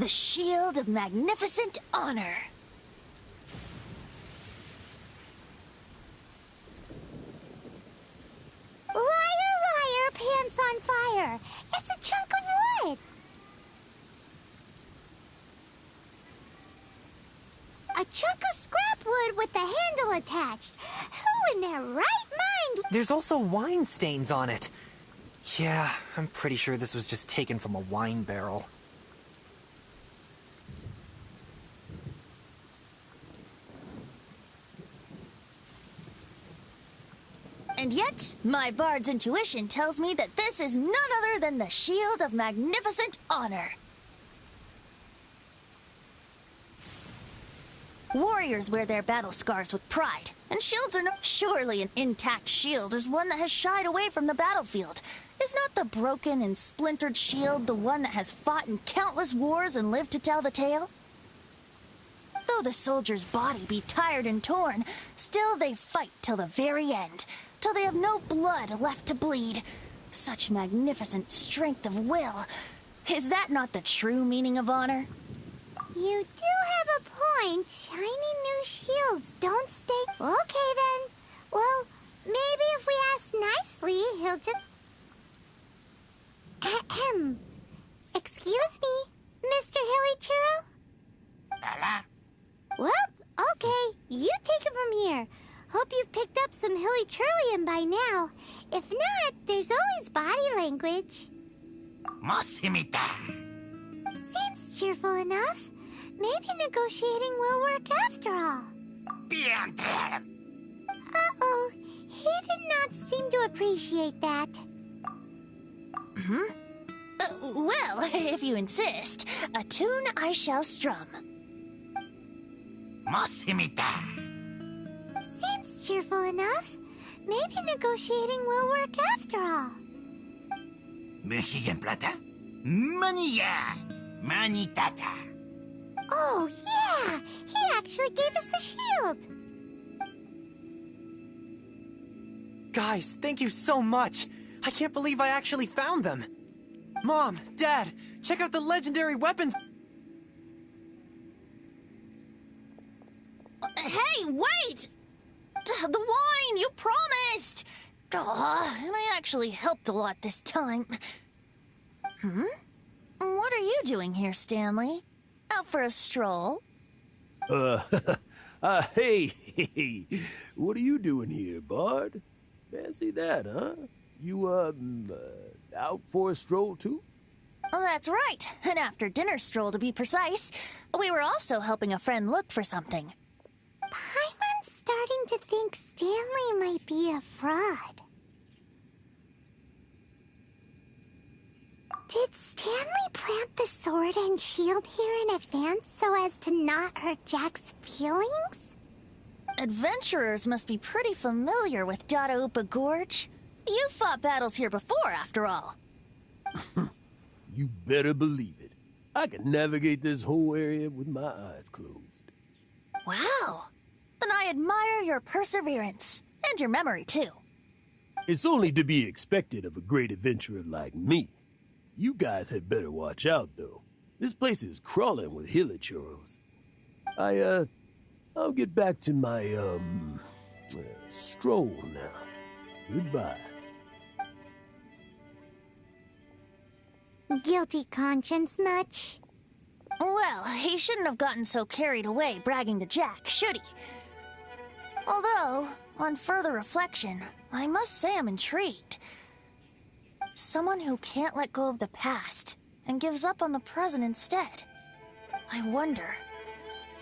The Shield of Magnificent Honor. Liar, liar, pants on fire. It's a chunk of wood. A chunk of scrap wood with the handle attached. Who in their right mind? There's also wine stains on it. Yeah, I'm pretty sure this was just taken from a wine barrel. And yet, my bard's intuition tells me that this is none other than the Shield of Magnificent Honor. Warriors wear their battle scars with pride, and shields are no— Surely an intact shield is one that has shied away from the battlefield. Is not the broken and splintered shield the one that has fought in countless wars and lived to tell the tale? Though the soldier's body be tired and torn, still they fight till the very end, till they have no blood left to bleed. Such magnificent strength of will. Is that not the true meaning of honor? You do have a point. Shiny new shields don't stay. Okay then. Well, maybe if we ask nicely, he'll just... Ahem. Excuse me, Mr. Hilly Churro? Well, okay. You take it from here. Hope you've picked up some Hilly Churlian by now. If not, there's always body language. Seems cheerful enough. Maybe negotiating will work after all. Uh-oh. He did not seem to appreciate that. Well, if you insist, a tune I shall strum. Seems cheerful enough. Maybe negotiating will work after all. Oh, yeah! He actually gave us the shield! Guys, thank you so much! I can't believe I actually found them! Mom, Dad, check out the legendary weapons! Hey, wait! The wine, you promised! And I actually helped a lot this time. What are you doing here, Stanley? Out for a stroll? Hey, what are you doing here, Bard? Fancy that, huh? You, out for a stroll, too? Oh, that's right. An after-dinner stroll, to be precise. We were also helping a friend look for something. Paimon's starting to think Stanley might be a fraud. Did Stanley plant the sword and shield here in advance so as to not hurt Jack's feelings? Adventurers must be pretty familiar with Dadaupa Gorge. You fought battles here before, after all. You better believe it. I can navigate this whole area with my eyes closed. Wow. Then I admire your perseverance. And your memory, too. It's only to be expected of a great adventurer like me. You guys had better watch out, though. This place is crawling with hilichurros. I'll get back to my, stroll now. Goodbye. Guilty conscience much? Well, he shouldn't have gotten so carried away bragging to Jack, should he? Although, on further reflection, I must say I'm intrigued. Someone who can't let go of the past and gives up on the present instead. I wonder,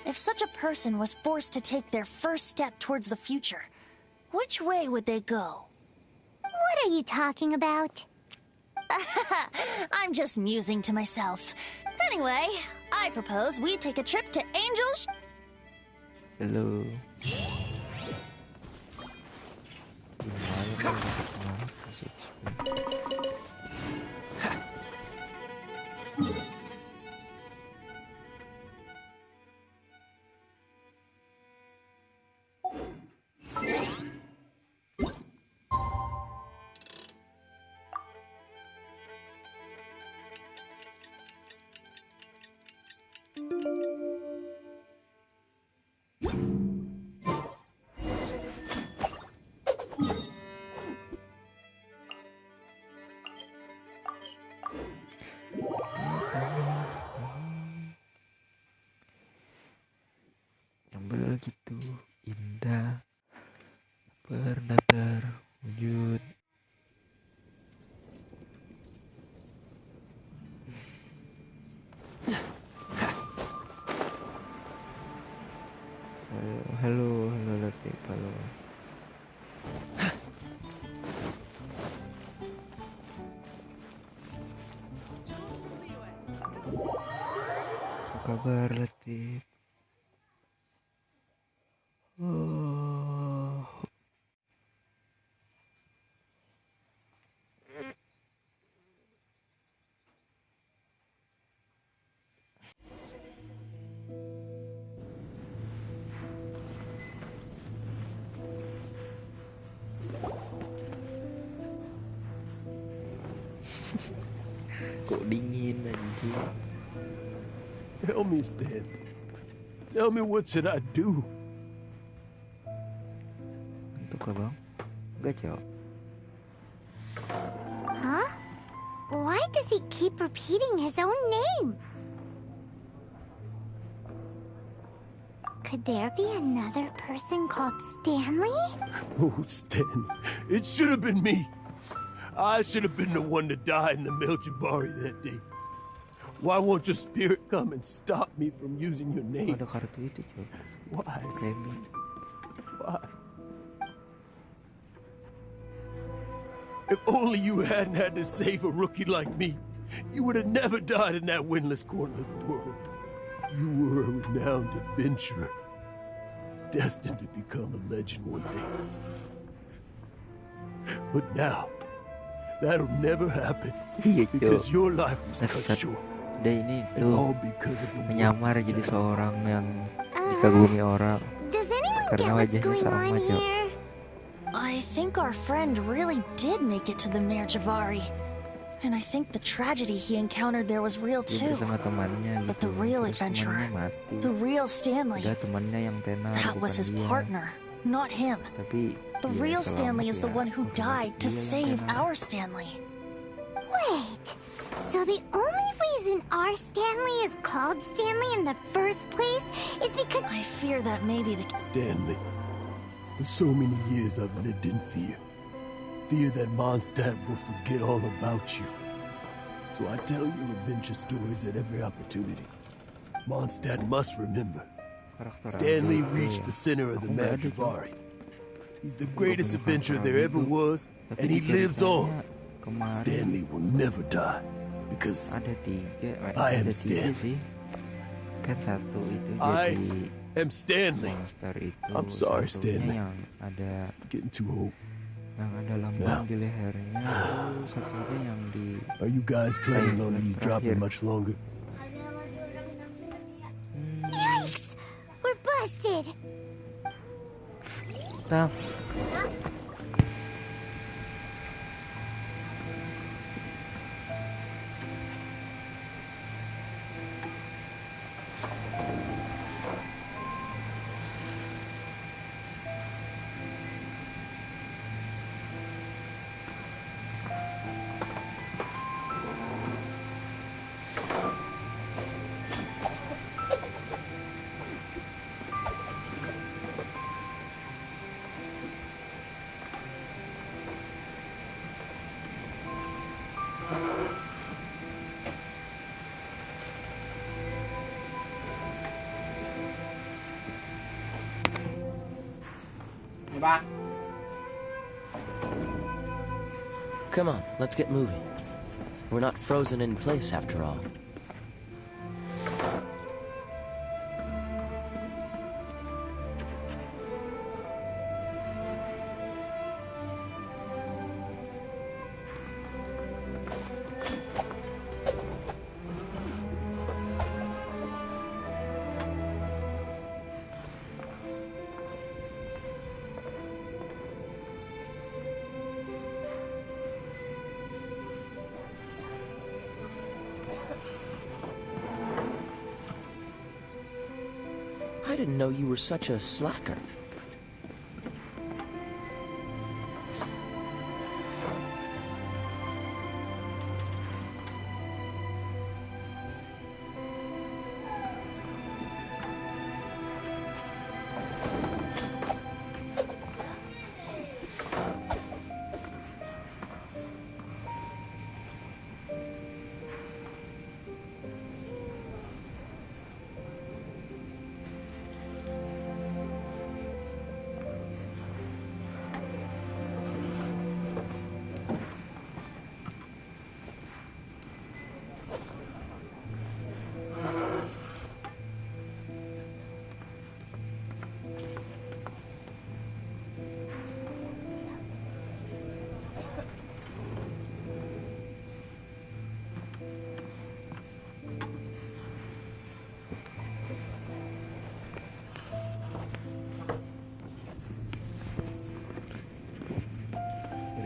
if such a person was forced to take their first step towards the future, which way would they go? What are you talking about? I'm just musing to myself. Anyway, I propose we take a trip to Angel's... Hello. begitu indah pernah terwujud. Halo Latif, halo. Apa kabar Latif? Oh. Kok dingin anjing? Tell me, Stan. Tell me, what should I do? Untuk apa bang? Enggak jawab. Huh? Why does he keep repeating his own name? Could there be another person called Stanley? Oh, Stan, it should have been me. I should have been the one to die in the Melchivari that day. Why won't your spirit come and stop me from using your name? Ada kartu itu coba. Why? Remy. Why? If only you hadn't had to save a rookie like me, you would have never died in that windless corner of the world. You were a renowned adventurer, destined to become a legend one day. But now, that'll never happen Iya because cok. your life was cut Sesat. short, Udah ini and tuh all because of the menyamar worthless jadi talent. seorang yang dikagumi orang Does anyone karena get what's wajahnya going sama on cok. here? I think our friend really did make it to the Merjavari. And I think the tragedy he encountered there was real Dia too. bersama temannya But gitu. the real Terus adventurer, temannya mati. the real Stanley, Udah temannya yang tenar that was bukan his dia. partner, not him. Tapi The dia real selamat Stanley is the ya. one who Otomatis died to dia yang save tenar. our Stanley. Wait, so the only reason our Stanley is called Stanley in the first place is because... I fear that may be the Stanley, for so many years I've lived in fear. Fear that Mondstadt will forget all about you. So I tell your adventure stories at every opportunity. Mondstadt must remember. Karakter Stanley Android reached tuh the center of the Aku nggak ada, Cok. Magivari. He's the greatest punya adventurer karakter there ever Android. was, Tapi and he di lives on. ceritanya kemarin Stanley will never die, because ada tiga, I am ada tiga Stan. sih. Kan satu itu I jadi am Stanley. monster itu. I'm sorry, satunya Stanley. yang ada Getting too old. lambang Now. di lehernya, terus satunya yang di Are you guys planning on these dropping Terakhir. much longer? Yikes! We're busted! Tam. Come on, let's get moving. We're not frozen in place after all. I didn't know you were such a slacker.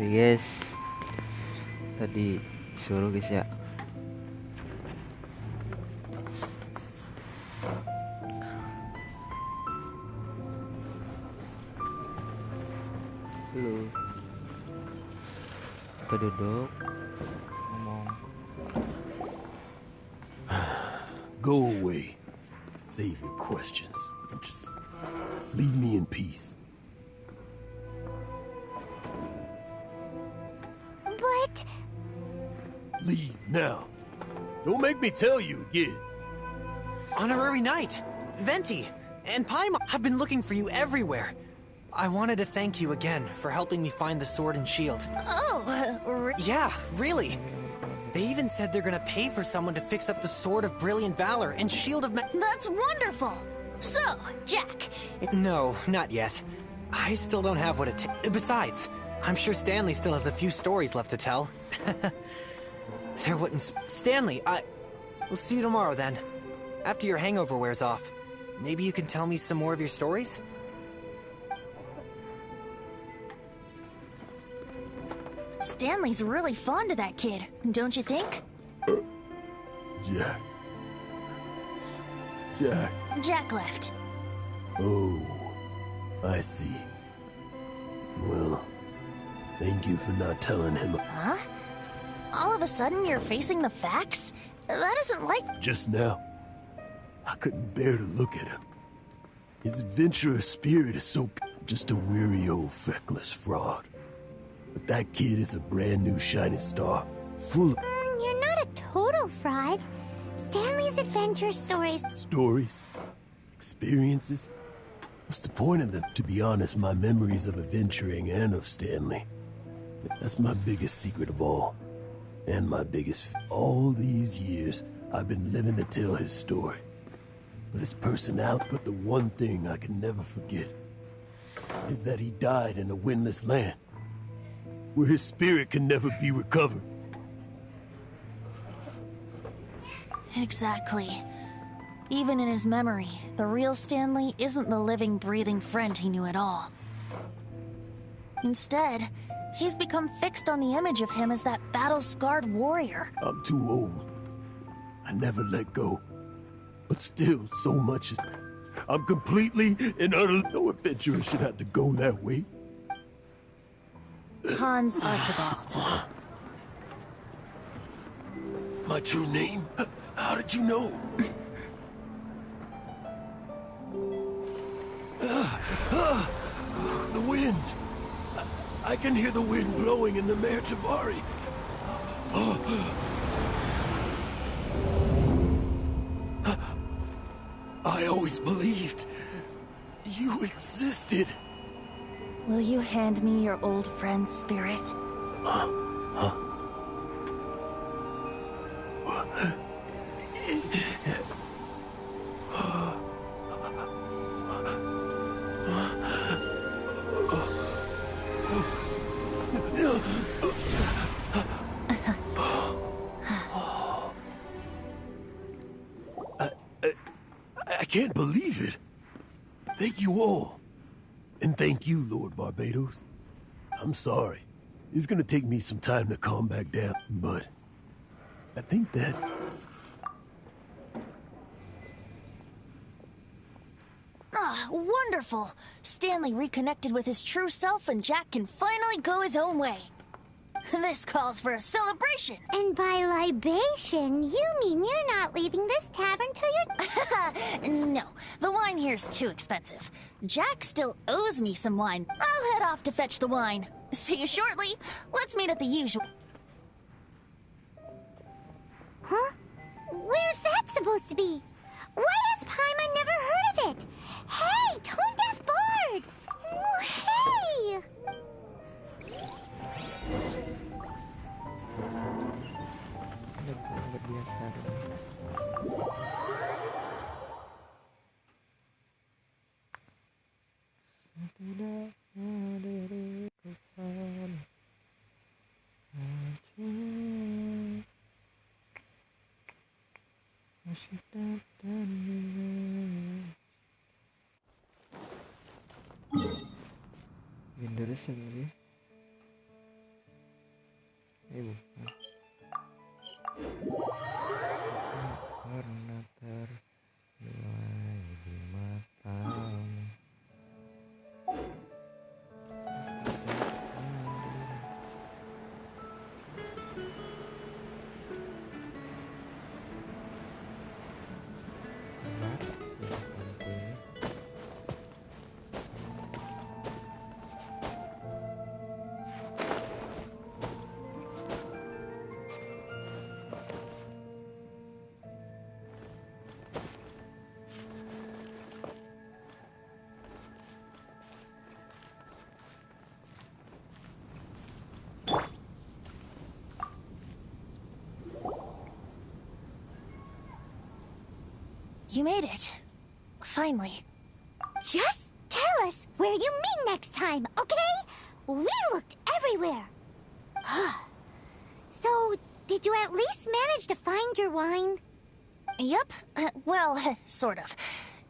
Oke guys, tadi suruh guys ya. Halo, kita duduk ngomong. Go away. Save your questions. Just leave me in peace. But Leave now. Don't make me tell you again. Honorary Knight, Venti, and Paimon. I've been looking for you everywhere. I wanted to thank you again for helping me find the sword and shield. Oh, Yeah, really. They even said they're gonna pay for someone to fix up the Sword of Brilliant Valor and Shield of that's wonderful. So, Jack, No, not yet. I still don't have what it takes. Besides, I'm sure Stanley still has a few stories left to tell. There wouldn't... Stanley, We'll see you tomorrow then. After your hangover wears off. Maybe you can tell me some more of your stories? Stanley's really fond of that kid, don't you think? Jack. Jack. Jack left. Oh, I see. Well, thank you for not telling him. Huh? All of a sudden you're facing the facts? That isn't like... Just now, I couldn't bear to look at him. His adventurous spirit is so... just a weary old feckless fraud. But that kid is a brand new shining star, full of you're not a total fraud. Stanley's adventure stories. stories, experiences. What's the point of them? To be honest, my memories of adventuring and of Stanley. That's my biggest secret of all. And my biggest... All these years, I've been living to tell his story. But his personality... But the one thing I can never forget is that he died in a windless land, where his spirit can never be recovered. Exactly. Even in his memory, the real Stanley isn't the living, breathing friend he knew at all. Instead, he's become fixed on the image of him as that battle-scarred warrior. I'm too old. I never let go. But still, so much is... I'm completely and utterly... No adventurer should have to go that way. Hans Archibald. My true name? How did you know? The wind. I can hear the wind blowing in the Mare Javari. I always believed you existed. Will you hand me your old friend's spirit? I can't believe it. Thank you all. And thank you, Lord Barbados. I'm sorry. It's gonna take me some time to calm back down, but I think that... Ah, wonderful! Stanley reconnected with his true self and Jack can finally go his own way. This calls for a celebration! And by libation, you mean you're not leaving this tavern till you're... No, the wine here's too expensive. Jack still owes me some wine. I'll head off to fetch the wine. See you shortly. Let's meet at the usual... Huh? Where's that supposed to be? Why has Paimon never heard of it? Hey, Tone Deaf Bard! Oh, hey! Luar biasa. Tidak ada kapan aja masih datang Windows sih. bukan. Karena terbuai di matamu. You made it. Finally. Just tell us where you meet next time, okay? We looked everywhere. So, did you at least manage to find your wine? Yep. Well, sort of.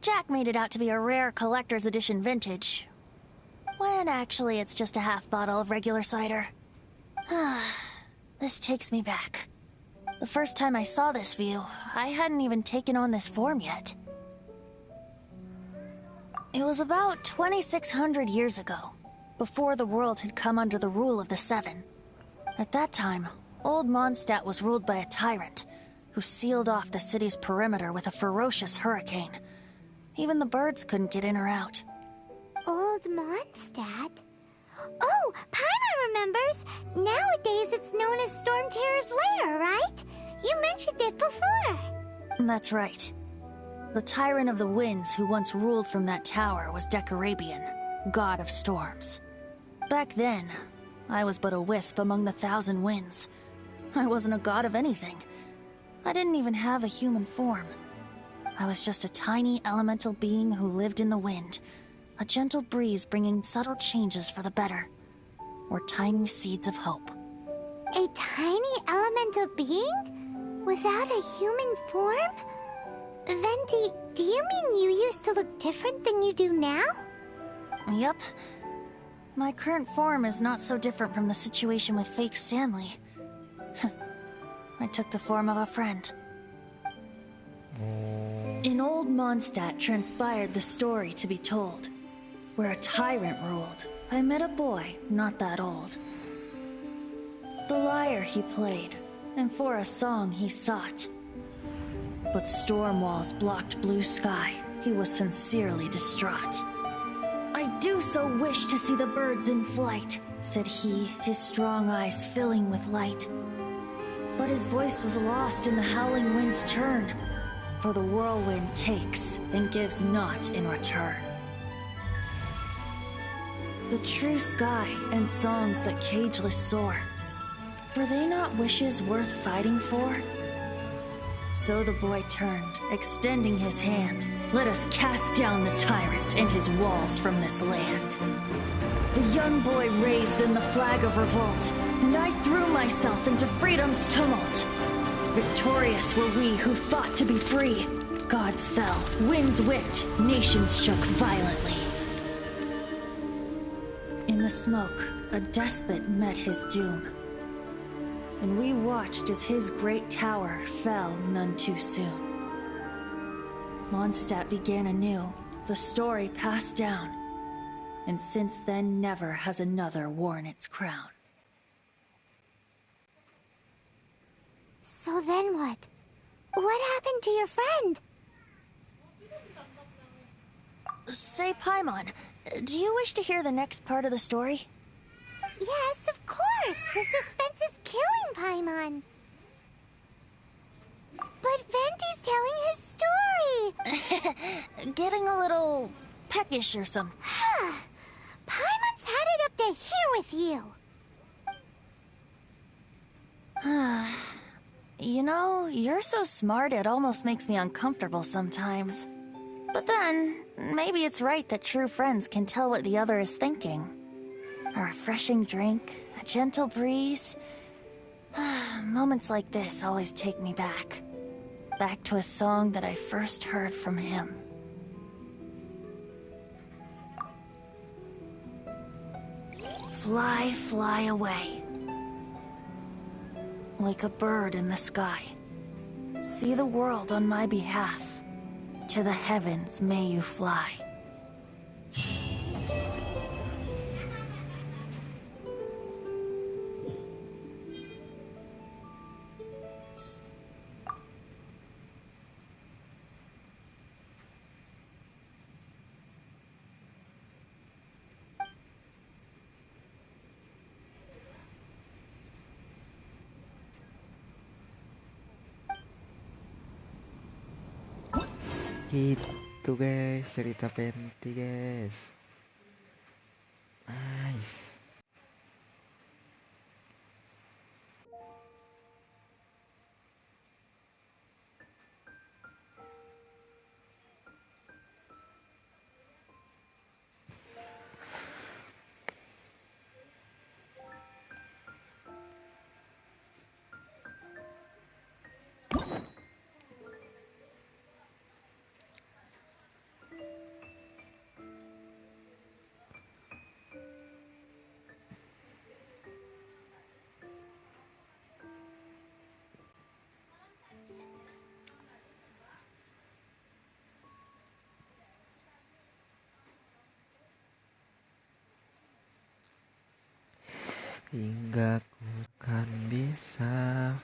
Jack made it out to be a rare collector's edition vintage. When actually it's just a half bottle of regular cider. This takes me back. The first time I saw this view, I hadn't even taken on this form yet. It was about 2,600 years ago, before the world had come under the rule of the Seven. At that time, Old Mondstadt was ruled by a tyrant, who sealed off the city's perimeter with a ferocious hurricane. Even the birds couldn't get in or out. Old Mondstadt? Oh, Paimon remembers! Nowadays it's known as Storm Terror's lair, right? You mentioned it before. That's right. The tyrant of the winds who once ruled from that tower was Decarabian, god of storms. Back then, I was but a wisp among the thousand winds. I wasn't a god of anything. I didn't even have a human form. I was just a tiny elemental being who lived in the wind, a gentle breeze bringing subtle changes for the better, or tiny seeds of hope. A tiny elemental being? Without a human form? Venti, do you mean you used to look different than you do now? Yep. My current form is not so different from the situation with fake Stanley. I took the form of a friend. In Old Mondstadt transpired the story to be told. Where a tyrant ruled, I met a boy not that old. The lyre he played, and for a song he sought. But storm walls blocked blue sky, he was sincerely distraught. I do so wish to see the birds in flight, said he, his strong eyes filling with light. But his voice was lost in the howling wind's churn, for the whirlwind takes and gives not in return. The true sky and songs that cageless soar, were they not wishes worth fighting for? So the boy turned, extending his hand. Let us cast down the tyrant and his walls from this land. The young boy raised then the flag of revolt, and I threw myself into freedom's tumult. Victorious were we who fought to be free. Gods fell, winds whipped, nations shook violently. In the smoke, a despot met his doom. And we watched as his great tower fell none too soon. Mondstadt began anew, the story passed down, and since then never has another worn its crown. So then what? What happened to your friend? Say, Paimon, do you wish to hear the next part of the story? Yes, of course. The suspense is killing Paimon. But Venti's telling his story. Getting a little peckish or something. Paimon's had it up to here with you. You know, you're so smart it almost makes me uncomfortable sometimes. But then, maybe it's right that true friends can tell what the other is thinking. A refreshing drink, a gentle breeze. Moments like this always take me back. Back to a song that I first heard from him. Fly, fly away. like a bird in the sky. See the world on my behalf. To the heavens may you fly. Gitu guys, cerita Venti guys. Nice. Hingga ku kan bisa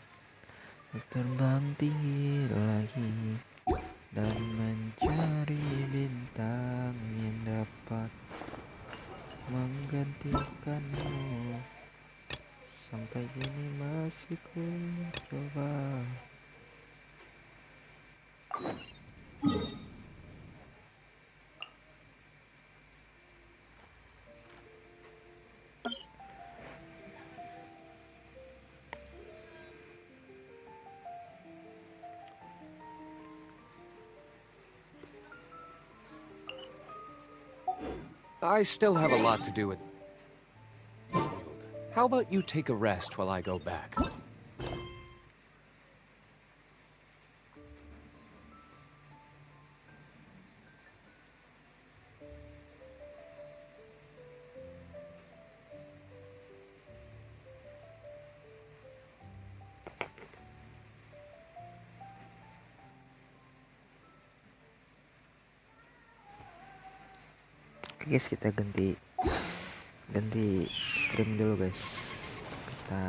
terbang tinggi lagi dan mencari bintang yang dapat menggantikanmu. Sampai kini masih ku coba. I still have a lot to do with... How about you take a rest while I go back? Oke guys, kita ganti stream dulu guys. Kita